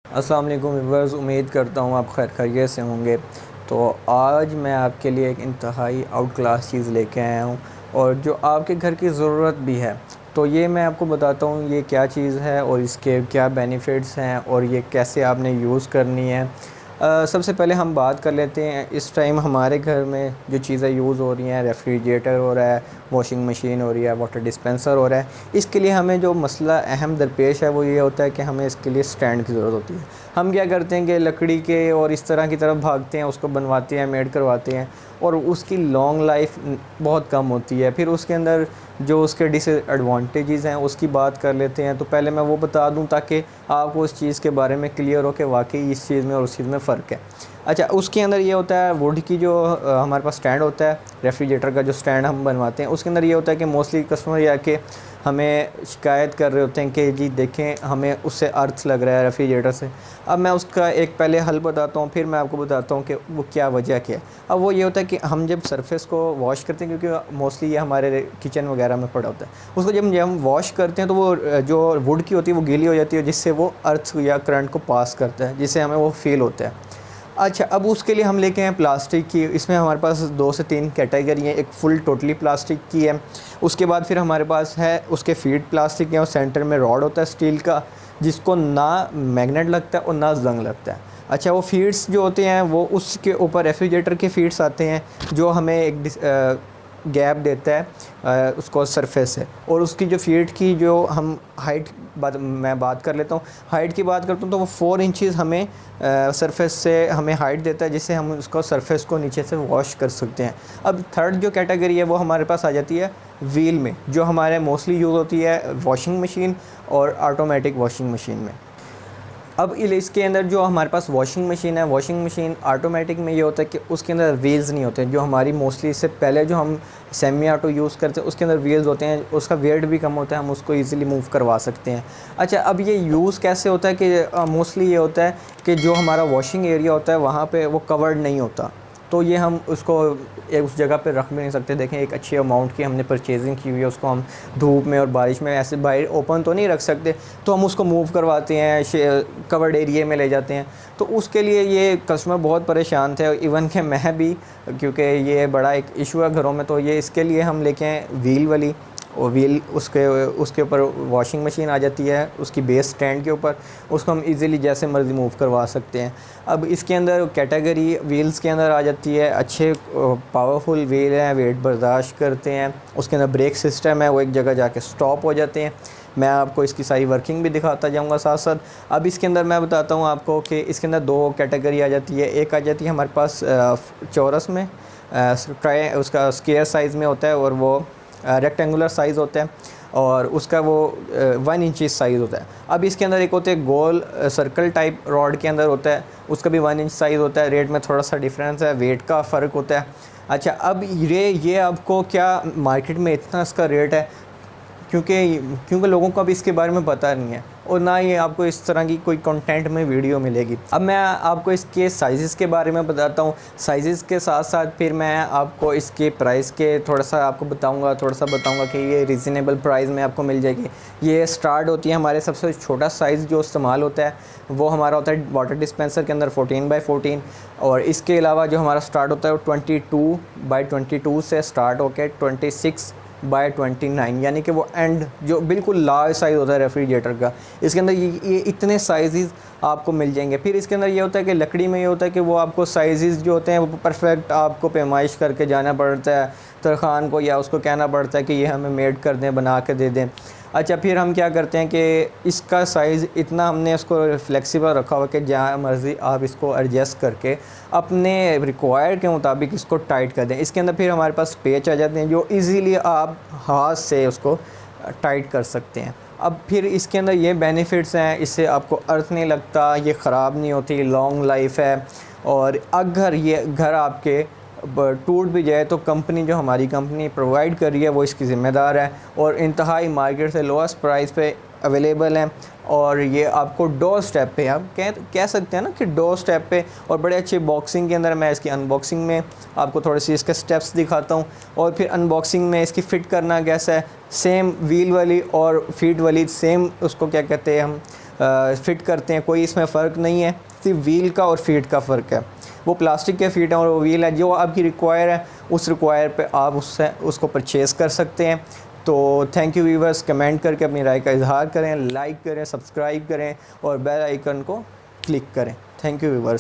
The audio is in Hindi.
अस्सलाम वालेकुम व्यूअर्स, उम्मीद करता हूँ आप खैरियत से होंगे। तो आज मैं आपके लिए एक इंतहाई आउट क्लास चीज़ लेके आया हूँ और जो आपके घर की ज़रूरत भी है। तो ये मैं आपको बताता हूँ ये क्या चीज़ है और इसके क्या बेनिफिट्स हैं और ये कैसे आपने यूज़ करनी है। सबसे पहले हम बात कर लेते हैं, इस टाइम हमारे घर में जो चीज़ें यूज़ हो रही हैं, रेफ्रिजरेटर हो रहा है, वॉशिंग मशीन हो रही है, वाटर डिस्पेंसर हो रहा है। इसके लिए हमें जो मसला अहम दरपेश है वो ये होता है कि हमें इसके लिए स्टैंड की ज़रूरत होती है। हम क्या करते हैं कि लकड़ी के और इस तरह की तरफ भागते हैं, उसको बनवाते हैं, मेड करवाते हैं और उसकी लॉन्ग लाइफ बहुत कम होती है। फिर उसके अंदर जो उसके डिसएडवांटेजेस हैं उसकी बात कर लेते हैं। तो पहले मैं वो बता दूं ताकि आपको उस चीज़ के बारे में क्लियर हो कि वाकई इस चीज़ में और उस चीज़ में फ़र्क है। अच्छा, उसके अंदर ये होता है वुड की जो हमारे पास स्टैंड होता है, रेफ्रिजरेटर का जो स्टैंड हम बनवाते हैं, उसके अंदर ये होता है कि मोस्टली कस्टमर या के हमें शिकायत कर रहे होते हैं कि जी देखें हमें उससे अर्थ लग रहा है रेफ्रिजरेटर से। अब मैं उसका एक पहले हल बताता हूँ, फिर मैं आपको बताता हूँ कि वो क्या वजह क्या है। अब वो ये होता है कि हम जब सरफेस को वॉश करते हैं, क्योंकि मोस्टली ये हमारे किचन वगैरह में पड़ा होता है, उसको जब हम वॉश करते हैं तो वो जो वुड की होती है वो गीली हो जाती है, जिससे वो अर्थ या करंट को पास करता है, जिससे हमें वो फील होता है। अच्छा, अब उसके लिए हम लेके आए प्लास्टिक की। इसमें हमारे पास 2 से 3 कैटेगरी हैं। एक फुल टोटली प्लास्टिक की है, उसके बाद फिर हमारे पास है उसके फीड प्लास्टिक है और सेंटर में रॉड होता है स्टील का, जिसको ना मैग्नेट लगता है और ना जंग लगता है। अच्छा, वो फीड्स जो होते हैं वो उसके ऊपर रेफ्रिजरेटर के फीड्स आते हैं जो हमें एक गैप देता है उसको सरफेस है। और उसकी जो फीड की जो हम हाइट मैं बात कर लेता हूँ, हाइट की बात करता हूँ तो वो 4 इंचज़ हमें सरफेस से हमें हाइट देता है, जिससे हम उसको सरफेस को नीचे से वॉश कर सकते हैं। अब थर्ड जो कैटेगरी है वो हमारे पास आ जाती है व्हील में, जो हमारे मोस्टली यूज़ होती है वॉशिंग मशीन और ऑटोमेटिक वॉशिंग मशीन में। अब इसके अंदर जो हमारे पास वॉशिंग मशीन है, वॉशिंग मशीन ऑटोमेटिक में ये होता है कि उसके अंदर व्हील्स नहीं होते। जो हमारी मोस्टली इससे पहले जो हम सेमी ऑटो यूज़ करते हैं उसके अंदर व्हील्स होते हैं, उसका वेट भी कम होता है, हम उसको इजीली मूव करवा सकते हैं। अच्छा, अब ये यूज़ कैसे होता है कि मोस्टली ये होता है कि जो हमारा वॉशिंग एरिया होता है वहाँ पर वो कवर्ड नहीं होता, तो ये हम उसको उस जगह पे रख भी नहीं सकते। देखें, एक अच्छी अमाउंट की हमने परचेजिंग की हुई है, उसको हम धूप में और बारिश में ऐसे बाहर ओपन तो नहीं रख सकते, तो हम उसको मूव करवाते हैं, कवर्ड एरिया में ले जाते हैं। तो उसके लिए ये कस्टमर बहुत परेशान थे, इवन के मैं भी, क्योंकि ये बड़ा एक इशू है घरों में। तो ये इसके लिए हम लेके आए व्हील वाली, और व्हील उसके ऊपर वॉशिंग मशीन आ जाती है उसकी बेस स्टैंड के ऊपर, उसको हम इजीली जैसे मर्ज़ी मूव करवा सकते हैं। अब इसके अंदर कैटेगरी व्हील्स के अंदर आ जाती है, अच्छे पावरफुल व्हील हैं, वेट बर्दाश्त करते हैं। उसके अंदर ब्रेक सिस्टम है, वो एक जगह जाके स्टॉप हो जाते हैं। मैं आपको इसकी सारी वर्किंग भी दिखाता जाऊंगा साथ साथ। अब इसके अंदर मैं बताता हूँ आपको कि इसके अंदर 2 कैटेगरी आ जाती है। एक आ जाती है हमारे पास चौरस में, ट्राई उसका स्क्वायर साइज़ में होता है, और वो रेक्टेंगुलर साइज़ होता है, और उसका वो 1 इंच साइज़ होता है। अब इसके अंदर एक होते हैं गोल सर्कल टाइप रॉड के अंदर होता है, उसका भी 1 इंच साइज़ होता है। रेट में थोड़ा सा डिफरेंस है, वेट का फ़र्क होता है। अच्छा, अब ये आपको क्या मार्केट में इतना इसका रेट है, क्योंकि लोगों को अब इसके बारे में पता नहीं है, और ना ही आपको इस तरह की कोई कंटेंट में वीडियो मिलेगी। अब मैं आपको इसके साइज़ के बारे में बताता हूँ, साइज़ के साथ साथ फिर मैं आपको इसके प्राइस के थोड़ा सा बताऊँगा कि ये रीज़नेबल प्राइस में आपको मिल जाएगी। ये स्टार्ट होती है, हमारे सबसे छोटा साइज़ जो इस्तेमाल होता है वो हमारा होता है वाटर डिस्पेंसर के अंदर 14x14, और इसके अलावा जो हमारा स्टार्ट होता है वो 22x22 से स्टार्ट होकर 26x29, यानी कि वो एंड जो बिल्कुल लार्ज साइज़ होता है रेफ्रिजरेटर का। इसके अंदर ये इतने साइज़ आपको मिल जाएंगे। फिर इसके अंदर ये होता है कि लकड़ी में ये होता है कि वो आपको साइज़ जो होते हैं वो परफेक्ट आपको पैमाइश करके जाना पड़ता है तरखान को, या उसको कहना पड़ता है कि ये हमें मेड कर दें, बना के दे दें। अच्छा, फिर हम क्या करते हैं कि इसका साइज़ इतना हमने इसको फ्लेक्सिबल रखा हुआ कि जहाँ मर्ज़ी आप इसको एडजस्ट करके अपने रिक्वायर्ड के मुताबिक इसको टाइट कर दें। इसके अंदर फिर हमारे पास पेच आ जाते हैं जो इजीली आप हाथ से उसको टाइट कर सकते हैं। अब फिर इसके अंदर ये बेनिफिट्स हैं, इससे आपको अर्थ नहीं लगता, ये ख़राब नहीं होती, लॉन्ग लाइफ है। और अगर ये घर आपके टूट भी जाए तो कंपनी, जो हमारी कंपनी प्रोवाइड कर रही है, वो इसकी ज़िम्मेदार है, और इंतहाई मार्केट से लोएस्ट प्राइस पे अवेलेबल हैं। और ये आपको डोर स्टेप पे, आप कह सकते हैं ना कि डोर स्टेप पे, और बड़े अच्छे बॉक्सिंग के अंदर। मैं इसकी अनबॉक्सिंग में आपको थोड़ी सी इसके स्टेप्स दिखाता हूँ, और फिर अनबॉक्सिंग में इसकी फ़िट करना कैसा है। सेम व्हील वाली और फीट वाली सेम, उसको क्या कहते हैं हम, फ़िट करते हैं, कोई इसमें फ़र्क नहीं है, सिर्फ व्हील का और फ़ीट का फ़र्क है। वो प्लास्टिक के फ़ीट हैं और वो व्हील है, जो आपकी रिक्वायर है उस रिक्वायर पे आप उसको परचेज़ कर सकते हैं। तो थैंक यू व्यूवर्स, कमेंट करके अपनी राय का इजहार करें, लाइक करें, सब्सक्राइब करें और बेल आइकन को क्लिक करें। Thank you viewers.